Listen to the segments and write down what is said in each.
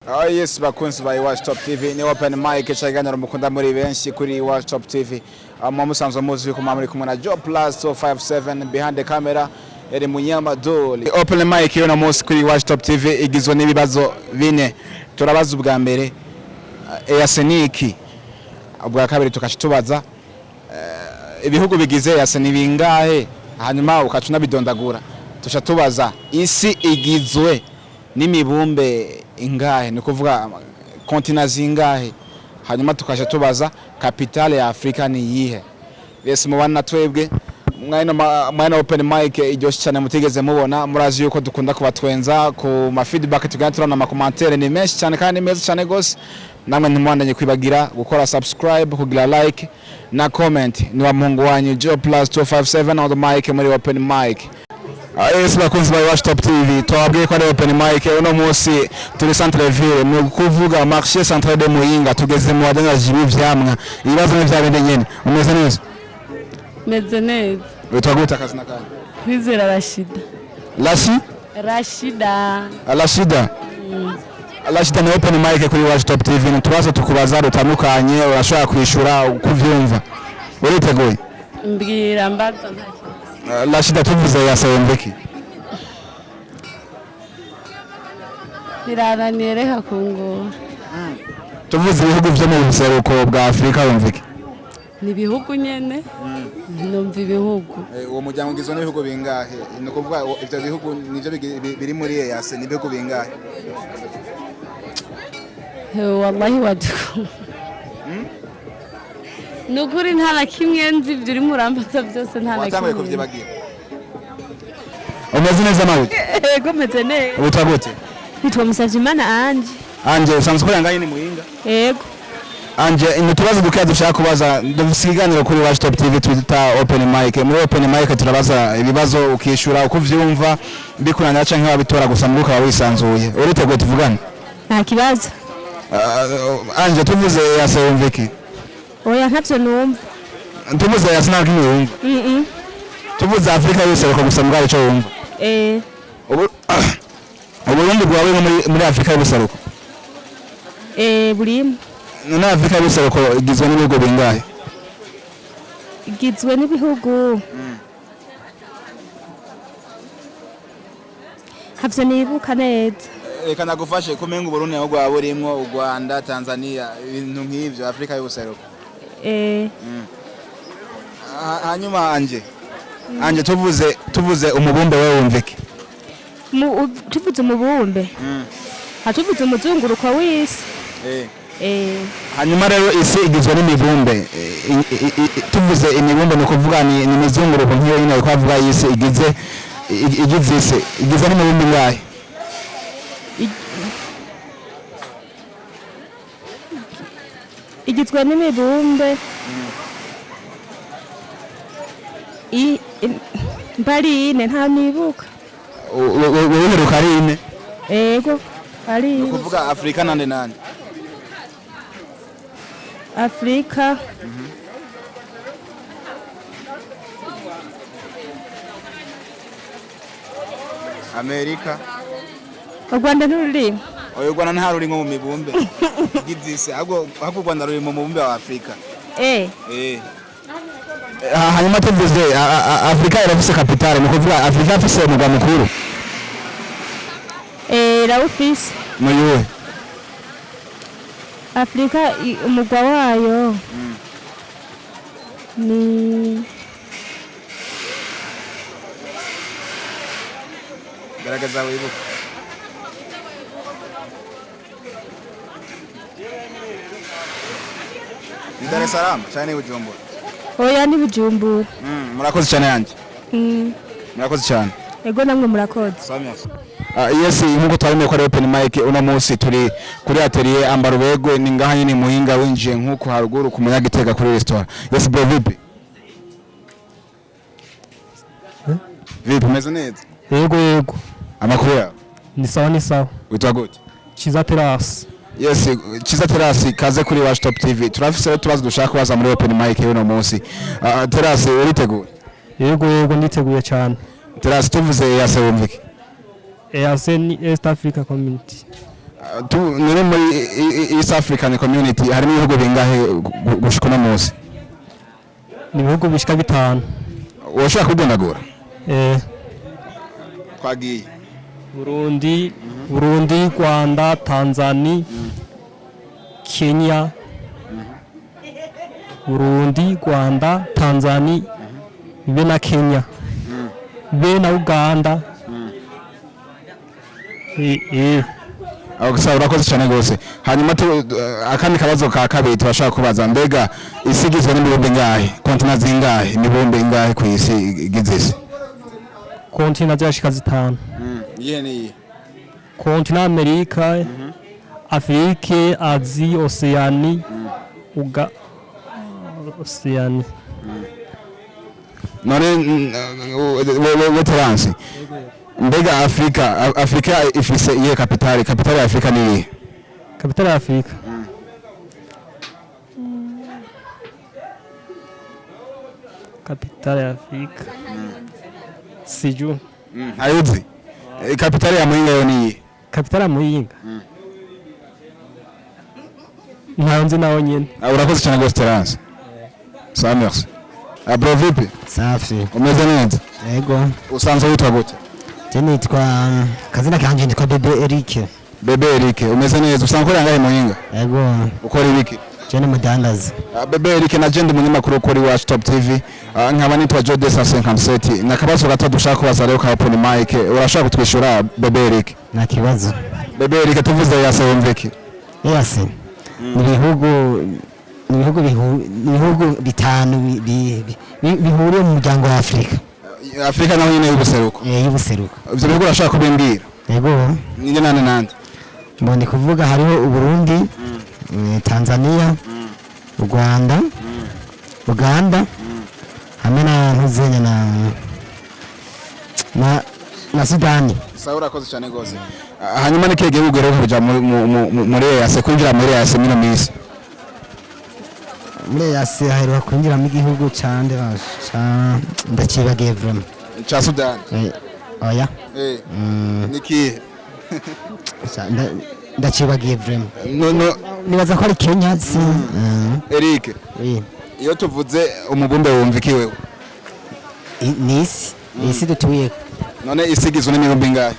Oh yes, bakunzi ba Iwacu Top TV ni open mic cyagana mukunda muri benshi kuri Iwacu Top TV. Musanzwe muzi ko muri kumwe na Joe Plus 257 behind the camera eri munyamadoli. Open mic yo na munsi kuri Iwacu Top TV igizwe n'ibibazo bine. Turabaza ubwa mbere eyaseniki. Ubwa kabiri tukashitubaza ibihugu bigize yaseni bingahe, hanyuma ukacuna bidondagura. Tushatubaza isi igizwe n'imibumbe ingahe, ni kuvuga kontina zingahe, hanyuma tukasha tubaza capitale ya Afrika ni yihe. Yes, mubana twebwe mwana open mic iryoshye cyane mutigeze mubona. Murazi yuko dukunda kubatwenza ku ma feedback tugana turana ama commentaire ni menshi cyane kandi meza cyane gose. Namwe ntimwandanye kwibagira gukora subscribe, kugira like na comment. Ni wa Mungu wanyu Joe Plus 257 on the mic muri open mic. Yes, bakunzi ba Iwacu Top TV twabwiye ko ari open mic uno munsi turi centre ville mu kuvuga marché centre de Muyinga. Tugeze mu wadanga jibi vyamwa ibibazo n'vyabende nyene. Umeze neza? Meze neza. Witwaguta kazi nakani? Kwizera Rashida. Rashida ni open mic kuri Iwacu Top TV. Ntubazo tukubaza rutandukanye urashobora kwishura ukuvyumva. Uriteguye? Mbwira mbaza nta. Rashida tuvuze yasembeki. Biraranireka kungora. Tuvuze ibihugu byo mu buseruko bwa Afrika wumvike. Ni bihugu nyene. Numva ibihugu. Uwo muryango ngizwe n'ibihugu bingahe? Ni kuvuga ivyo bihugu nivyo biri muri yase ni bihugu bingahe? Wallahi wadu. Nukuri nta na kimwe nzi ibyo uri murambaza byose nta na kimwe. Watanguye kuvyibagira. Umeze neza nawe? Yego meze neza. Utagute? Nitwa Musavyimana Anje usanzwe ko yangaye ni Muyinga? Yego. Anje tubazo dukiya dushaka kubaza ndavisiganira kuri Iwacu Top TV twita open mic. Muri open mic turabaza ibibazo ukishura uko vyumva bikunanya canke wabitora gusa muri ukaba wisanzuye. Uriteguye tuvugane? Nta kibazo. Anje tuvuze yasewumviki. Oya ntavyo numva. Tuvuze yasinaka imyumva. Tuvuze Afrika yose bako gusa mbwa ico wumva. Uburundi bwawe muri Afrika y'ubuseruko. Burimo. None Afrika y'ubuseruko igizwe n'ibihugu bingahe? Igizwe n'ibihugu. Havyo nibuka neza. Reka nagufashe kumenga Uburundi aho gwa burimo u Rwanda, Tanzania, ibintu nk'ivyo Afrika y'ubuseruko. Hanyuma Anje tuvuze umubumbe wewe wumvike. Tuvuze umubumbe. Tuvuze umuzunguruko w'isi. Hanyuma rero isi igizwe n'imibumbe. Tuvuze imibumbe no kuvuga ni imizunguruko nk'iyo nyine ko avuga isi igize isi igizwe n'imibumbe ngahe? Igizwe n'imibumbe. Mbari ine nta nibuka. Uheruka ari ine? Yego ari ine. Kuvuga Afrika nande? Afrika. Amerika. U Rwanda ntururimo. Oyo Rwanda nta ruri nko mu mibumbe. Igizise ahubwo u Rwanda ruri mu mubumbe wa Afrika. Hanyuma tuvuze Afrika irafise capitale, ni kuvuga Afrika afise umugwa mukuru. Rawufise. Muyuwe. Afrika umugwa wayo. Ni garagaza wibuka. Ni Dar es Salaam cyane Bujumbura. Oya ni Bujumbura. Murakoze cyane yanje. Murakoze cyane. Ego namwe murakoze. Yes, nkuko twarimo ko open mic uno munsi turi kuri atelier Ambarubegwe ni ngahanye ni Muhinga winjiye nkuko haruguru ku Munyagitega kuri restaurant. Yes bro vipi? Vipi meze neza? Yego. Amakuru yawe? Ni sawa. Witwa gute? Chiza Terrace. Yes, Chiza Terrace kaze kuri Iwacu Top TV. Turafise tubazo dushaka kubaza muri open mic uno munsi. Terrace uriteguye? Yego nditeguye cyane. Terrace tuvuze yasewumviki. EAC East Africa Community. nuri muri East African Community harimo ibihugu bingahe gushika no munsi? Ni ibihugu bishika 5. Woshaka kudondagura? Twagiye Burundi, Rwanda, Tanzania, Kenya. Burundi, Rwanda, Tanzania, be na Kenya. Be na Uganda. Gusa urakoze cyane gose. Hanyuma akandi kabazo ka kabiri turashaka kubaza, mbega isi igizwe n'imibumbe ingahe? Kontinent zingahe? Imibumbe ingahe ku isi igize isi? Kontinent zashika 5. Iyihe n'iyihe? Kontinent Amerika, Afrique, Asie, Oceanie, Oceanie. None weteransi. Mbega Afrika ifise iyihe kapitali ya Afrika ni iyihe? Kapitali ya Afrika. Kapitali ya Afrika. Siju. Hayuzi. Kapitali ya Muyinga yo ni iyihe? Kapitali ya Muyinga. Ntazi nawo nyene. Urakoze cyane gose Terence. Sawa, merci. Bro vipi? Safi. Umeze neza? Yego. Usanzwe witwa gute? Nitwa kazina kanje nitwa Bebe Eric. Bebe Eric, umeze neza? Usanzwe uri angahe Muyinga? Yego. Ukora ibiki? Jene mudandaza. Bebe Eric na jende umunyamakuru kuri Watch Top TV. Nkaba nitwa Jodesa 57. Nakabazo gato dushaka kubaza rero ka open mic. Urashaka kutwishura Bebe Eric? Na kibazo. Bebe Eric tuvuze yase wumviki? Yase. Ni bihugu bitanu bihuriye mu muryango wa Afrika. Afrika naho nyine y'ubuseruko. Y'ubuseruko. Ivyo bihugu urashaka kubimbira? Yego. Ninje nande? Mbone kuvuga hariho Burundi, Tanzania, Rwanda, Uganda, hamwe na ntuzenya na Sudani. Sawa, urakoze cyane gose. Hanyuma ni kege gihugu rero kuja muri yase kwinjira muri yase mino misi. Muri yase hariho kwinjira mu gihugu cyande ndakibagiye vraiment. Cha Sudan. Oya. Niki. Ndakibagiye vraiment. No. Nibaza ko ari Kenya si. Eric. Oui. Iyo tuvuze umubumbe wumviki wewe? Isi dutuye. None isigizwe n'imibumbe ingahe?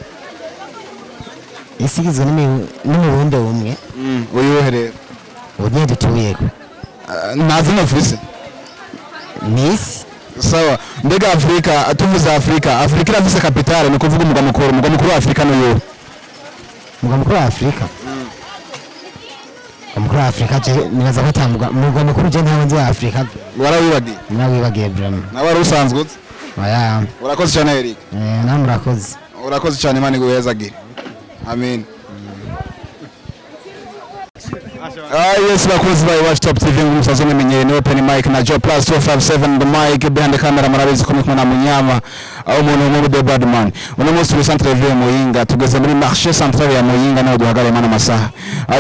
Isigizwe n'umubumbe umwe. Uyuherera. Ugiye dutuye. Nazi mufise. Nisi. Sawa, mbega Afrika tuvuze Afrika irafise kapitale ni kuvuga umugwa mukuru wa Afrika n'uyo. Umugwa mukuru wa Afrika. Umugwa wa Afrika nibaza ko tambuga umugwa mukuru je ntawe nzi wa Afrika. Warawibagiye? Murawibagiye vraiment. Na wari usanzwe uzi? Oya. Urakoze cyane Eric. Na murakoze. Urakoze cyane Imana iguhezagire. Amen. Yes, bakozi ba Watch Top TV musazo menyere ni open mic na Joe Plus 257 the mic behind the camera murabizi ko mukuna munyama aho umuntu mu the bad man. Uno munsi turi centre ville Muyinga tugeze muri marché central ya Muyinga naho duhagare mana masaha.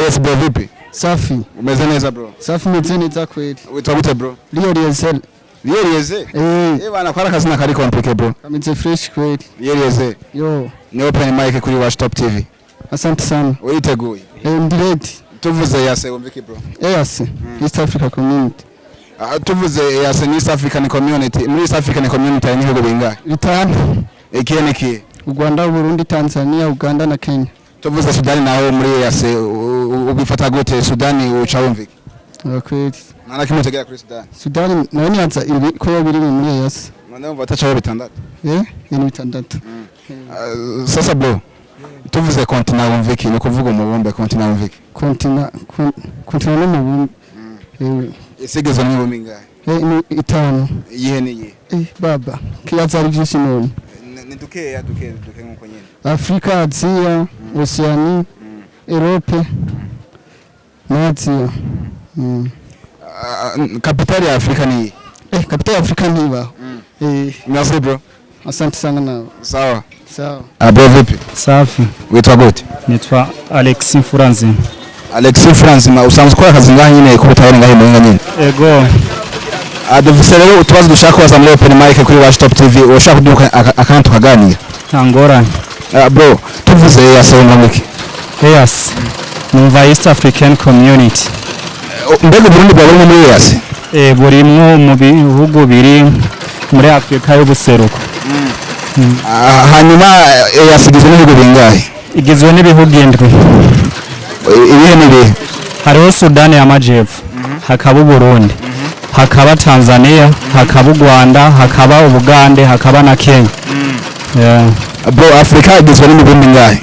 Yes bro vipi? Safi. Umeze neza bro? Safi meze neza kweli. Witwa gute bro? Liorieze. Bana kwa kazina kari complicated bro. Kameze fresh kweli. Liorieze. Yo. Ni open mic kuri Watch Top TV. Asante sana. Uriteguye? Ndiredi. Tuvuze yase wumviki bro? Yase. East Africa Community. Tuvuze yase East African Community. Muri East African Community ni ibihugu bingahe? 5. Ikihe niki? Rwanda, Burundi, Tanzania, Uganda na Kenya. Tuvuze Sudani naho muri yase ubifata gute? Sudani uca wumviki? Kweli. Nana kimwe tegera kuri Sudani. Sudani nayo nyanza ko biri muri yase. None batacha bitandatu. Ibintu bitandatu. Sasa bro. Tuvuze continent wumviki ni kuvuga umubumbe continent wumviki? Continent n'umubumbe. Isigezwe n'imibumbe ingahe? Ni 5. Iyihe niyihe? Baba kiyaza ari byinshi none. Ni duke nkuko nyene. Afrika, Asia, Oceania, Europe, Asia. Kapitali ya Afrika ni? Kapitali ya Afrika ni ba. Merci bro. Asante sana nao. Sawa. Bro vipi? Safi. Witwa gute? Nitwa Alexis Furanzi. Alexis Furanzi, usanzwe ukora kazi ngahe nyine ku butayeri ngahe Muyinga nyine? Ego. Dufise rero utubazo dushaka kubaza muri open mic kuri Watch Top TV. Urashaka kuduka akantu kaganira? Ntangorane. Bro, tuvuze yase wumviki? EAC numva East African Community. Mbega Burundi bwa buri muri EAC? Burimwo mu bihugu biri muri Afrika y'ubuseruko. Hanyuma EAC igizwe n'ibihugu bingahe? Igizwe n'ibihugu 7. Ibihe nibihe? Hariho Sudani y'Amajepfo, hakaba Burundi, hakaba Tanzania, hakaba Rwanda, hakaba Uganda, hakaba na Kenya. Bro, Afrika igizwe n'imibumbe ingahe?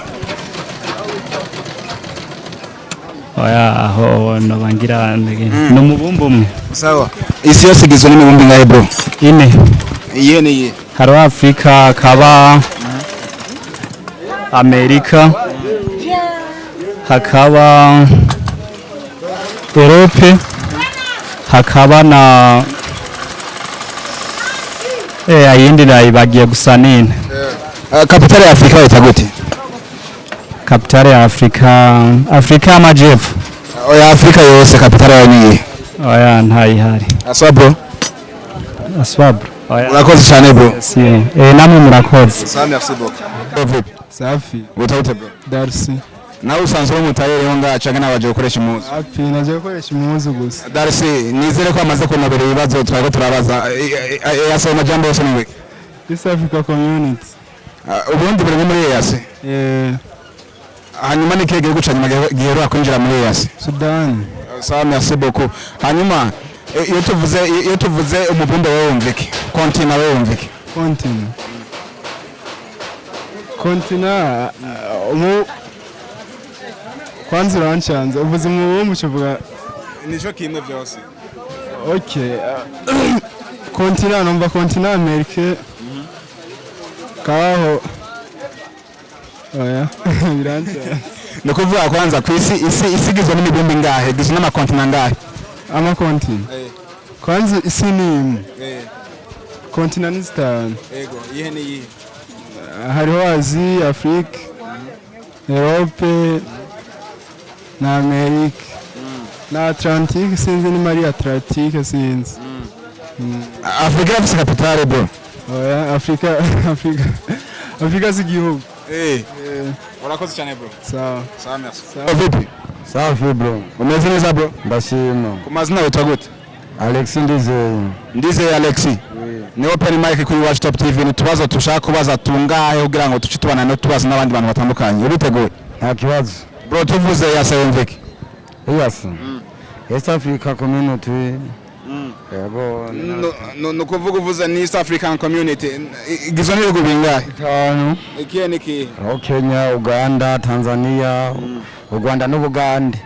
Oya aho no bangira no mubumbe umwe. Sawa. Isi yose igizwe n'imibumbe ingahe bro? 4. Iye niye. Hariho Afrika, hakaba Amerika, hakaba Europe, hakaba na ayindi bagiye gusa nini. Kapitale ya Afrika bayita gute? Kapitale ya Afrika y'Amajepfo. Oya Afrika yose kapitale yayo niye? Oya ntayihari. Aswa bro. Oya. Urakoze cyane bro. Namwe murakoze. Sawa, merci beaucoup. Safi. Utaute bro. Darcy. Nawe usanzwe umutayeri ho ngaca ngana baje gukoresha impuzu. Api naje gukoresha impuzu gusa. Darcy, nizere ko amaze kunabera ibibazo twari turabaza. Yasaba amajambo yose niwe. East Africa Community. Ubundi buri muri EAC. Hanyuma ni kege guca nyuma gihero akwinjira muri EAC. Sudan. Sawa, merci beaucoup. Hanyuma iyo tuvuze umubumbe wawe wumvike. Continent wawe wumvike. Continent kwanza uranchanze uvuze umubumbe uvuga nico kimwe byose. Okay. Continent numva continent Amerika. Kaho. Oya. Biranchanze. Nukuvuga kwanza ku isi igizwe n'imibumbe ingahe? Igizwe n'amakontinent angahe? Amakontinent. Kwanza isi ni imwe. Continent ni 5. Yego, iyihe ni iyihe? Hariho Asia, Afrika, Europe na Amerika. Na Atlantique sinzi ni Maria Atlantique sinzi. Afrika ifite kapitale bro. Oya, Afrika si igihugu. Urakoze cyane bro. Sawa, merci. Vipi? Safi bro. Umeze neza bro? Ndashima. Ku mazina witwa gute? Alex Ndize Alex. Ni open mic kuri Watch Top TV, ni tubazo tushaka kubaza tungahe kugira ngo tuci tubana no tubaza n'abandi bantu batandukanye. Uriteguye? nta kibazo. Bro, tuvuze EAC yumvike. EAC. East Africa Community. Yego. No kuvuga uvuze ni East African Community. Igizwe n'ibihugu bingahe? 5. Ikihe niki? Kenya, Uganda, Tanzania, Rwanda n'Ubugande.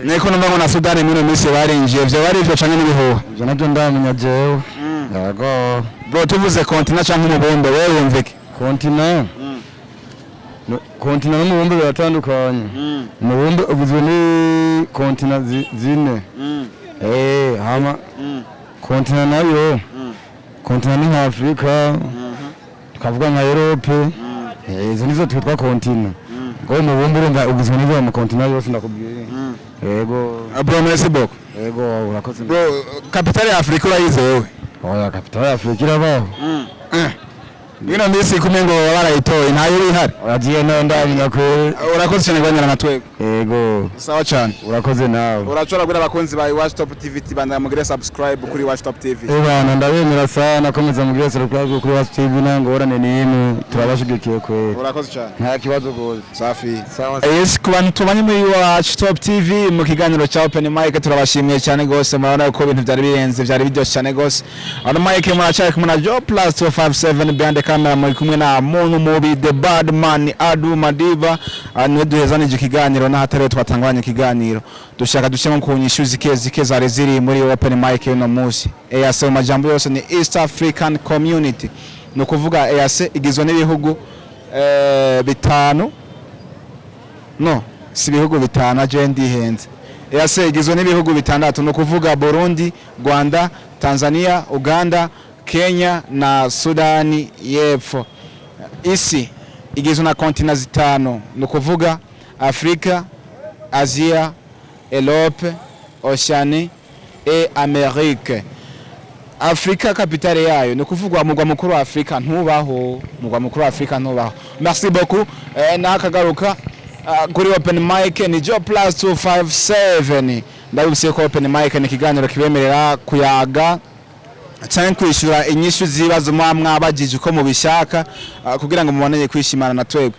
Neko numva ngo na Sudan muri minsi barinjiye byo bari byo canke n'ibihuha. Byo nabyo ndamenya jewe. Yego. Bro, tuvuze continent canke umubumbe wewe wumvike? Continent. Continent n'umubumbe biratandukanye. Umubumbe ugizwe ni continent 4. Hama continent nayo continent ni nka Afrika, tukavuga nka Europe, izo nizo twitwa continent. Ngo umubumbe urumva ugizwe n'izo mu continent yose ndakubwiye. Yego. Bro, merci beaucoup. Yego, urakoze. Bro, kapitale ya Afrika urayize wewe? Oya, kapitale ya Afrika irabaho. Bino minsi kumengo barayitoye ntayo iri hari. Uragiye nayo ndamenya ko. Urakoze cyane gwanyana natwe. Yego. Sawa cyane. Urakoze nawe. Uracora gura abakunzi ba Watch Top TV tibanda mugire subscribe kuri Watch Top TV. Bana ndabemera sana komeza mugire subscribe kuri Watch TV nango orane n'imwe turabashigikiye kwera. Urakoze cyane. Nta kibazo gose. Safi. Sawa. Yes, kubantu tubanye muri Watch Top TV mu kiganiro cya Open Mic turabashimiye cyane gose murabona ko ibintu byari birenze byari biryoshye cyane gose. Ano mic muracyari kumwe na Joe Plus 257 behind the camera muri kumwe na muntu mubi the bad man Adu Madiva niwe duhezanije ikiganiro na hatari twatangwanye ikiganiro dushaka dushema kunyishuza ikeze zari ziri muri Open Mic no musi EAC majambo yose ni East African Community no kuvuga EAC igizwe n'ibihugu 5 no si ibihugu 5 aje ndihenze EAC igizwe n'ibihugu 6 no kuvuga Burundi, Rwanda, Tanzania, Uganda, Kenya na Sudani y'Epfo. Isi igizwe na continent 5 no kuvuga Afrika, Asia, Europe, Oceanie et Amerique. Afrika kapitale yayo no kuvugwa mugwa mukuru wa Afrika ntubaho. Merci beaucoup. Nakagaruka kuri open mic ni Joe Plus 257 ndabibutse ko open mic ni ikiganiro kibemerera kuyaga cyane kwishura inyishu zibazo mwabagije uko mubishaka kugira ngo muboneye kwishimana na twebwe